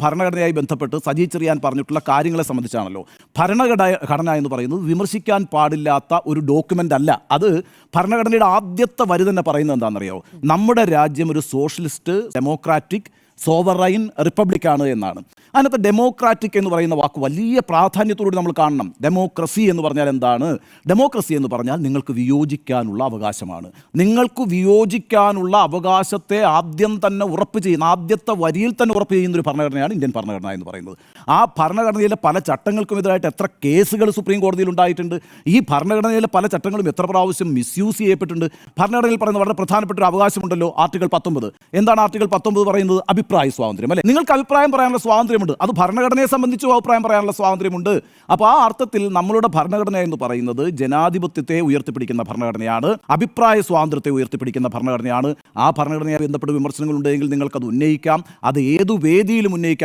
ഭരണഘടനയായി ബന്ധപ്പെട്ട് സജി ചെറിയാൻ പറഞ്ഞിട്ടുള്ള കാര്യങ്ങളെ സംബന്ധിച്ചാണല്ലോ. ഭരണഘടന എന്ന് പറയുന്നത് വിമർശിക്കാൻ പാടില്ലാത്ത ഒരു ഡോക്യുമെൻ്റ് അല്ല. അത് ഭരണഘടനയുടെ ആദ്യത്തെ വരി തന്നെ പറയുന്നത് എന്താണെന്നറിയോ? നമ്മുടെ രാജ്യം ഒരു സോഷ്യലിസ്റ്റ് ഡെമോക്രാറ്റിക് സോവറൈൻ റിപ്പബ്ലിക്കാണ് എന്നാണ്. അതിനകത്ത് ഡെമോക്രാറ്റിക് എന്ന് പറയുന്ന വാക്ക് വലിയ പ്രാധാന്യത്തോടെ നമ്മൾ കാണണം. ഡെമോക്രസി എന്ന് പറഞ്ഞാൽ എന്താണ്? ഡെമോക്രസി എന്ന് പറഞ്ഞാൽ നിങ്ങൾക്ക് വിയോജിക്കാനുള്ള അവകാശമാണ്. നിങ്ങൾക്ക് വിയോജിക്കാനുള്ള അവകാശത്തെ ആദ്യം തന്നെ ഉറപ്പ് ചെയ്യുന്ന, ആദ്യത്തെ വരിയിൽ തന്നെ ഉറപ്പ് ചെയ്യുന്ന ഒരു ഭരണഘടനയാണ് ഇന്ത്യൻ ഭരണഘടന എന്ന് പറയുന്നത്. ആ ഭരണഘടനയിലെ പല ചട്ടങ്ങൾക്കും എതിരായിട്ട് എത്ര കേസുകൾ സുപ്രീം കോടതിയിൽ ഉണ്ടായിട്ടുണ്ട്. ഈ ഭരണഘടനയിലെ പല ചട്ടങ്ങളും എത്ര പ്രാവശ്യം മിസ്യൂസ് ചെയ്യപ്പെട്ടിട്ടുണ്ട്. ഭരണഘടനയിൽ പറയുന്ന വളരെ പ്രധാനപ്പെട്ട ഒരു അവകാശമുണ്ടല്ലോ, ആർട്ടിക്കിൾ 19. എന്താണ് ആർട്ടിക്കിൾ 19 പറയുന്നത്? അഭിപ്രായ സ്വാതന്ത്ര്യം, അല്ലെ? നിങ്ങൾക്ക് അഭിപ്രായം പറയാനുള്ള സ്വാതന്ത്ര്യമുണ്ട്. അത് ഭരണഘടനയെ സംബന്ധിച്ചും അഭിപ്രായം പറയാനുള്ള സ്വാതന്ത്ര്യമുണ്ട്. അപ്പോൾ ആ അർത്ഥത്തിൽ നമ്മളുടെ ഭരണഘടന എന്ന് പറയുന്നത് ജനാധിപത്യത്തെ ഉയർത്തിപ്പിടിക്കുന്ന ഭരണഘടനയാണ്, അഭിപ്രായ സ്വാതന്ത്ര്യത്തെ ഉയർത്തിപ്പിടിക്കുന്ന ഭരണഘടനയാണ്. ആ ഭരണഘടനയുമായി ബന്ധപ്പെട്ട് വിമർശനങ്ങൾ ഉണ്ടെങ്കിൽ നിങ്ങൾക്കത് ഉന്നയിക്കാം, അത് ഏതു വേദിയിലും ഉന്നയിക്കാം.